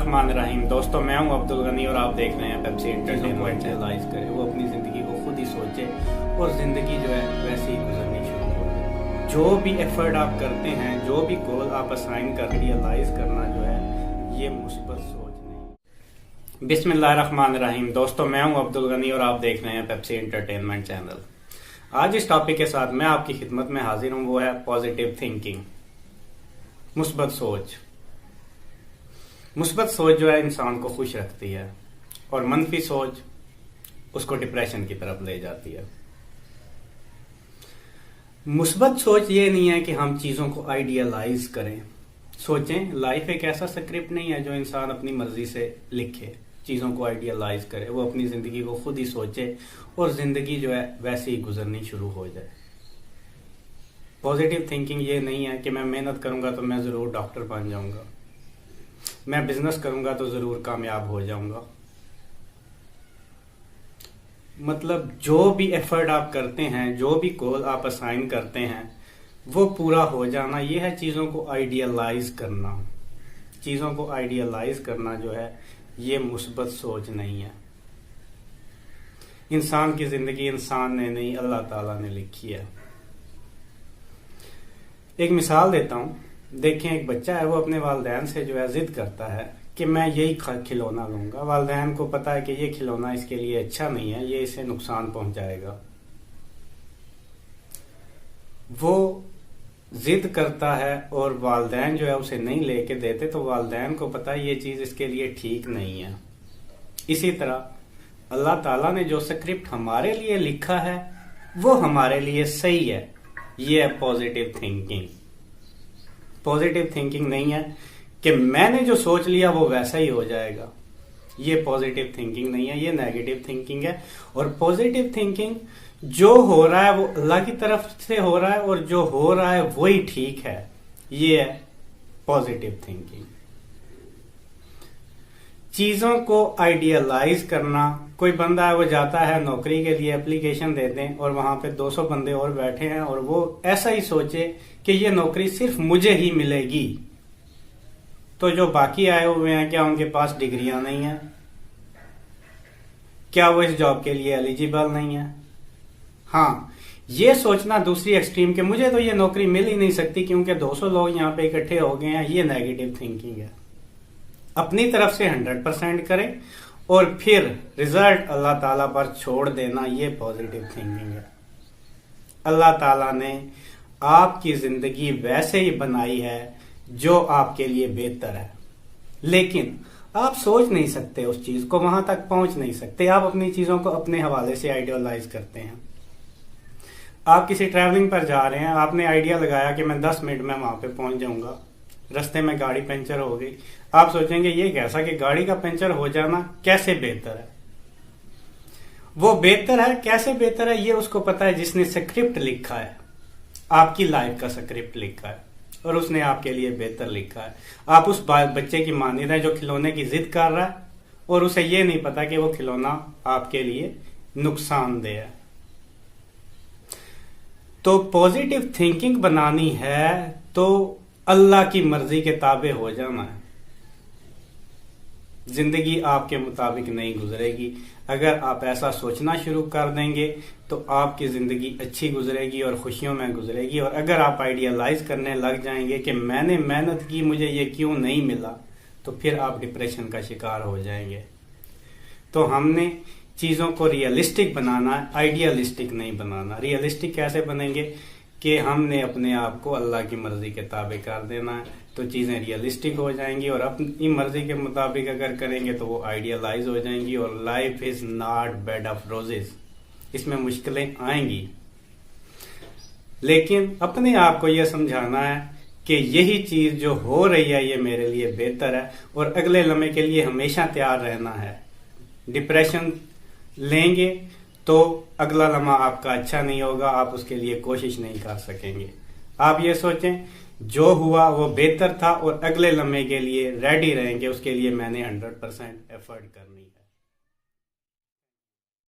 रहीम दोस्तों, मैं हूं अब्दुल गनी और आप देख रहे हैं पेप्सी एंटरटेनमेंट। रियलाइज करे वो अपनी ज़िंदगी को खुद ही सोचे और ज़िंदगी जो है वैसे ही गुजरनी शुरू हो। जो भी एफर्ट आप करते हैं, जो भी गोल आप असाइन कर रियलाइज करना जो है ये मुस्बत सोच नहीं। बिस्मिल्लाहिर्रहमानिर्रहीम दोस्तों, मैं हूं अब्दुल गनी और आप देख रहे हैं पेप्सी एंटरटेनमेंट चैनल। आज इस टॉपिक के साथ मैं आपकी खिदमत में हाजिर हूं, वो है पॉजिटिव थिंकिंग, मुस्बत सोच। मुस्बत सोच जो है इंसान को खुश रखती है और मनफी सोच उसको डिप्रेशन की तरफ ले जाती है। मुस्बत सोच ये नहीं है कि हम चीजों को आइडियलाइज करें। सोचें, लाइफ एक ऐसा स्क्रिप्ट नहीं है जो इंसान अपनी मर्जी से लिखे, चीजों को आइडियलाइज करे, वो अपनी जिंदगी को खुद ही सोचे और जिंदगी जो है वैसे ही गुजरनी शुरू हो जाए। पॉजिटिव थिंकिंग ये नहीं है कि मैं मेहनत करूंगा तो मैं जरूर डॉक्टर बन जाऊंगा, मैं बिजनेस करूंगा तो जरूर कामयाब हो जाऊंगा। मतलब जो भी एफर्ट आप करते हैं, जो भी गोल आप असाइन करते हैं, वो पूरा हो जाना, ये है चीजों को आइडियलाइज करना। चीजों को आइडियलाइज करना जो है ये मुस्बत सोच नहीं है। इंसान की जिंदगी इंसान ने नहीं, अल्लाह ताला ने लिखी है। एक मिसाल देता हूं। देखें, एक बच्चा है, वो अपने वालिदैन से जो है जिद करता है कि मैं यही खिलौना लूंगा। वालिदैन को पता है कि ये खिलौना इसके लिए अच्छा नहीं है, ये इसे नुकसान पहुंचाएगा। वो जिद करता है और वालिदैन जो है उसे नहीं लेके देते, तो वालिदैन को पता है ये चीज इसके लिए ठीक नहीं है। इसी तरह अल्लाह ताला ने जो स्क्रिप्ट हमारे लिए लिखा है वो हमारे लिए सही है। ये है पॉजिटिव थिंकिंग। पॉजिटिव थिंकिंग नहीं है कि मैंने जो सोच लिया वो वैसा ही हो जाएगा। ये पॉजिटिव थिंकिंग नहीं है, ये नेगेटिव थिंकिंग है। और पॉजिटिव थिंकिंग जो हो रहा है वो अल्लाह की तरफ से हो रहा है और जो हो रहा है वही ठीक है। ये है पॉजिटिव थिंकिंग। चीजों को आइडियलाइज करना। कोई बंदा है, वो जाता है नौकरी के लिए एप्लीकेशन देते हैं और वहां पे 200 बंदे और बैठे हैं और वो ऐसा ही सोचे कि ये नौकरी सिर्फ मुझे ही मिलेगी, तो जो बाकी आए हुए हैं क्या उनके पास डिग्रियां नहीं है? क्या वो इस जॉब के लिए एलिजिबल नहीं है? हाँ, ये सोचना दूसरी एक्सट्रीम के मुझे तो ये नौकरी मिल ही नहीं सकती क्योंकि 200 लोग यहाँ पे इकट्ठे हो गए हैं, ये नेगेटिव थिंकिंग है। अपनी तरफ से 100% करें और फिर रिजल्ट अल्लाह ताला पर छोड़ देना, ये पॉजिटिव थिंकिंग है। अल्लाह ताला ने आपकी जिंदगी वैसे ही बनाई है जो आपके लिए बेहतर है, लेकिन आप सोच नहीं सकते उस चीज को, वहां तक पहुंच नहीं सकते। आप अपनी चीजों को अपने हवाले से आइडियलाइज करते हैं। आप किसी ट्रैवलिंग पर जा रहे हैं, आपने आइडिया लगाया कि मैं 10 मिनट में वहां पे पहुंच जाऊंगा, रास्ते में गाड़ी पंचर हो गई। आप सोचेंगे ये कैसा कि गाड़ी का पंचर हो जाना कैसे बेहतर है? वो बेहतर है, कैसे बेहतर है ये उसको पता है जिसने स्क्रिप्ट लिखा है, आपकी लाइफ का स्क्रिप्ट लिखा है और उसने आपके लिए बेहतर लिखा है। आप उस बच्चे की मानिंद है जो खिलौने की जिद कर रहा है और उसे ये नहीं पता कि वो खिलौना आपके लिए नुकसानदेह है। तो पॉजिटिव थिंकिंग बनानी है तो अल्लाह की मर्जी के ताबे हो जाना है। जिंदगी आपके मुताबिक नहीं गुजरेगी। अगर आप ऐसा सोचना शुरू कर देंगे तो आपकी जिंदगी अच्छी गुजरेगी और खुशियों में गुजरेगी। और अगर आप आइडियलाइज करने लग जाएंगे कि मैंने मेहनत की, मुझे ये क्यों नहीं मिला, तो फिर आप डिप्रेशन का शिकार हो जाएंगे। तो हमने चीजों को रियलिस्टिक बनाना है, आइडियलिस्टिक नहीं बनाना। रियलिस्टिक कैसे बनेंगे कि हमने अपने आप को अल्लाह की मर्जी के ताबे कर देना है, तो चीजें रियलिस्टिक हो जाएंगी। और अपनी मर्जी के मुताबिक अगर करेंगे तो वो आइडियलाइज हो जाएंगी। और life is not bed of roses, इसमें मुश्किलें आएंगी, लेकिन अपने आप को यह समझाना है कि यही चीज जो हो रही है ये मेरे लिए बेहतर है और अगले लम्हे के लिए हमेशा तैयार रहना है। डिप्रेशन लेंगे तो अगला लम्हा आपका अच्छा नहीं होगा, आप उसके लिए कोशिश नहीं कर सकेंगे। आप ये सोचें जो हुआ वो बेहतर था और अगले लम्हे के लिए रेडी रहेंगे, उसके लिए मैंने 100% एफर्ट करनी है।